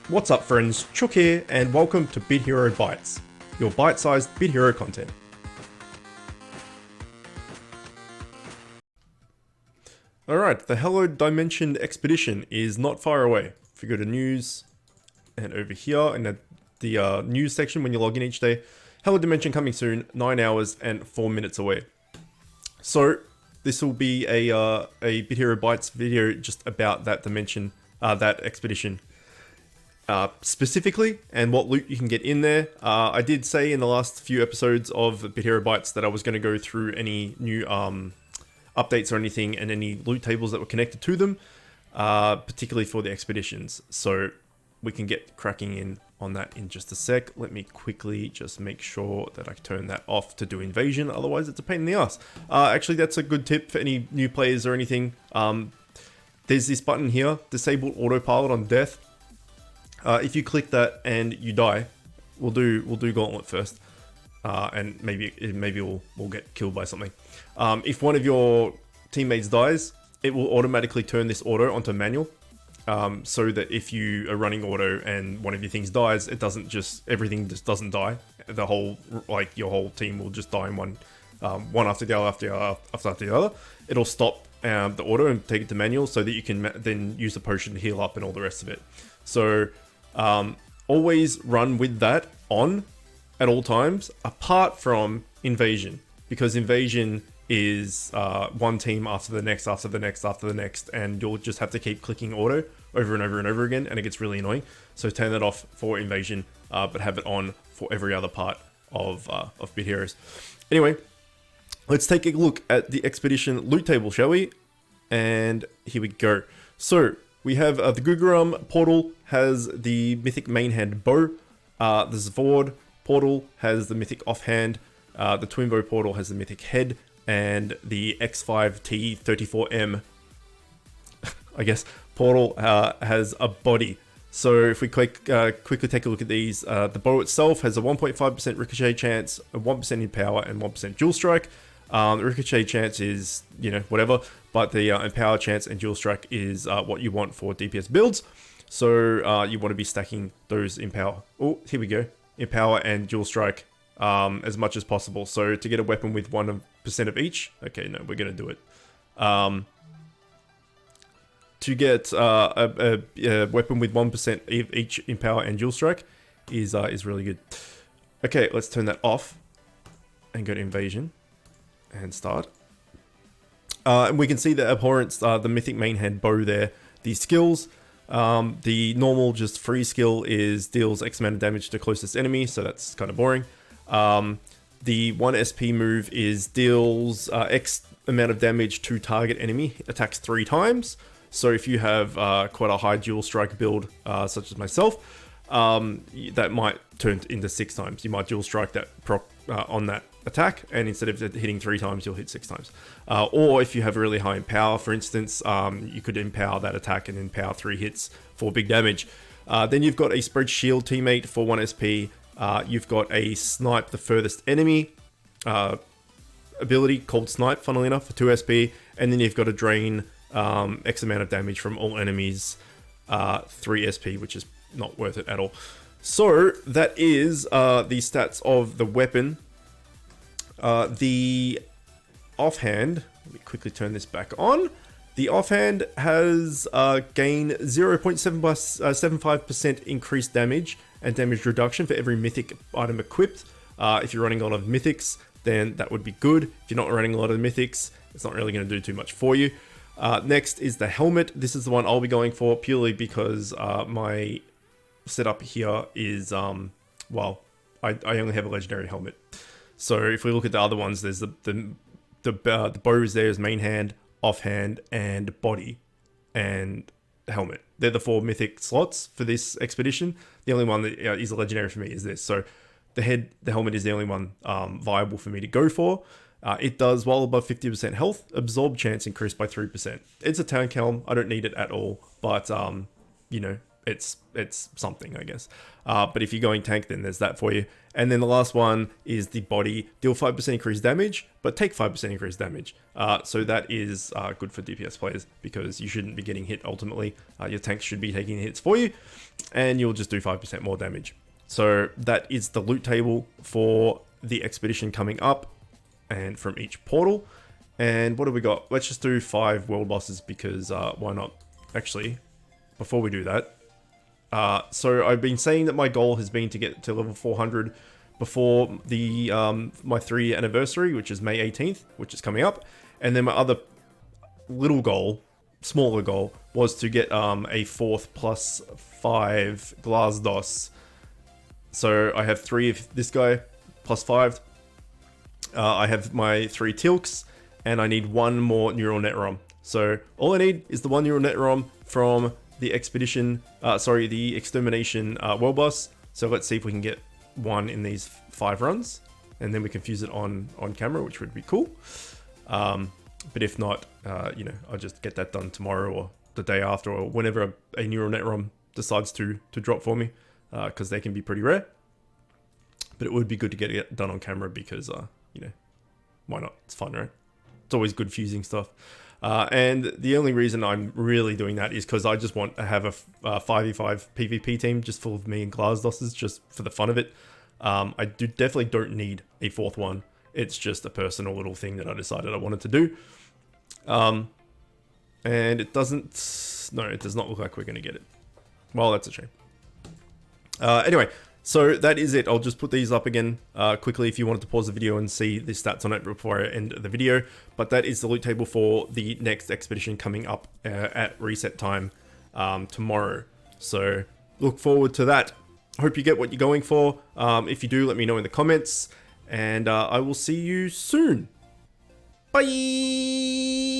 What's up friends, Chook here and welcome to Bit Hero Bytes, your bite-sized Bit Hero content. Alright, the Hallowed Dimension Expedition is not far away. If you go to news and over here in the news section when you log in each day, Hallowed Dimension coming soon, 9 hours and 4 minutes away. So this will be a Bit Hero Bytes video just about that dimension, that expedition. Specifically, and what loot you can get in there. I did say in the last few episodes of Bit Hero Bytes that I was going to go through any new updates or anything and any loot tables that were connected to them, particularly for the expeditions. So we can get cracking in on that in just a sec. Let me quickly just make sure that I turn that off to do invasion, otherwise it's a pain in the ass. Actually, that's a good tip for any new players or anything. There's this button here, Disabled Autopilot on Death. If you click that and you die, we'll do Gauntlet first, and maybe we'll get killed by something. If one of your teammates dies, it will automatically turn this auto onto manual, so that if you are running auto and one of your things dies, everything just doesn't die. The whole your whole team will just die in one after the other after the other. It'll stop the auto and take it to manual so that you can then use the potion to heal up and all the rest of it. So always run with that on at all times, apart from invasion, because invasion is one team after the next, after the next, after the next, and you'll just have to keep clicking auto over and over and over again, and it gets really annoying. So turn that off for invasion, but have it on for every other part of Bit Heroes. Anyway, let's take a look at the expedition loot table, shall we? And here we go. So we have the Gugarum portal has the mythic main hand bow. The Zvord portal has the mythic offhand. The twin bow portal has the mythic head, and the X5T34M, I guess, portal has a body. So if we quickly take a look at these, the bow itself has a 1.5% ricochet chance, a 1% in power, and 1% dual strike. The ricochet chance is, whatever, but the empower chance and dual strike is what you want for DPS builds. So you want to be stacking those empower. Oh, here we go. Empower and dual strike as much as possible. So to get a weapon with 1% of each. Okay, no, we're going to do it. To get a weapon with 1% of each empower and dual strike is really good. Okay, let's turn that off and go to invasion. And start. And we can see the abhorrence, the mythic main hand bow there. The skills, the normal just free skill is deals X amount of damage to closest enemy, so that's kind of boring. The 1 SP move is deals X amount of damage to target enemy, attacks 3 times. So if you have quite a high dual strike build, such as myself, that might turn into 6 times. You might dual strike that proc on that attack, and instead of hitting 3 times, you'll hit 6 times. Or if you have really high empower, for instance, you could empower that attack and empower 3 hits for big damage. Then you've got a spread shield teammate for 1 SP. You've got a snipe the furthest enemy ability called snipe, funnily enough, for 2 SP. And then you've got a drain X amount of damage from all enemies, 3 SP, which is not worth it at all. So that is the stats of the weapon. The offhand, let me quickly turn this back on. The offhand has gain 0.75% increased damage and damage reduction for every mythic item equipped. If you're running a lot of mythics, then that would be good. If you're not running a lot of mythics, it's not really going to do too much for you. Next is the helmet. This is the one I'll be going for purely because my setup here is, well, I only have a legendary helmet. So if we look at the other ones, there's the bows there is main hand, offhand, and body, and helmet. They're the 4 mythic slots for this expedition. The only one that is a legendary for me is this. So the helmet is the only one viable for me to go for. It does well above 50% health, absorb chance increased by 3%. It's a tank helm. I don't need it at all, but it's something, I guess. But if you're going tank, then there's that for you. And then the last one is the body. Deal 5% increased damage, but take 5% increased damage. So that is good for DPS players because you shouldn't be getting hit ultimately. Your tanks should be taking hits for you, and you'll just do 5% more damage. So that is the loot table for the expedition coming up and from each portal. And what have we got? Let's just do 5 world bosses because why not? Actually, before we do that, so I've been saying that my goal has been to get to level 400 before the my 3-year anniversary, which is May 18th, which is coming up. And then my other little goal, smaller goal, was to get a 4th plus 5 glass DOS. So I have 3 of this guy, plus 5. I have my 3 Tilks, and I need 1 more neural net ROM. So all I need is the 1 neural net ROM from the expedition, the extermination world boss. So let's see if we can get 1 in these 5 runs, and then we can fuse it on camera, which would be cool. But if not, I'll just get that done tomorrow or the day after, or whenever a neural net ROM decides to drop for me, because they can be pretty rare. But it would be good to get it done on camera because, why not? It's fun, right? It's always good fusing stuff. And the only reason I'm really doing that is because I just want to have a 5v5 PvP team just full of me and Glasdosses, just for the fun of it. I definitely don't need a 4th one. It's just a personal little thing that I decided I wanted to do. And it does not look like we're going to get it. Well, that's a shame. Anyway, so that is it. I'll just put these up again quickly if you wanted to pause the video and see the stats on it before I end the video. But that is the loot table for the next expedition coming up at reset time tomorrow. So look forward to that. Hope you get what you're going for. If you do, let me know in the comments. And I will see you soon. Bye!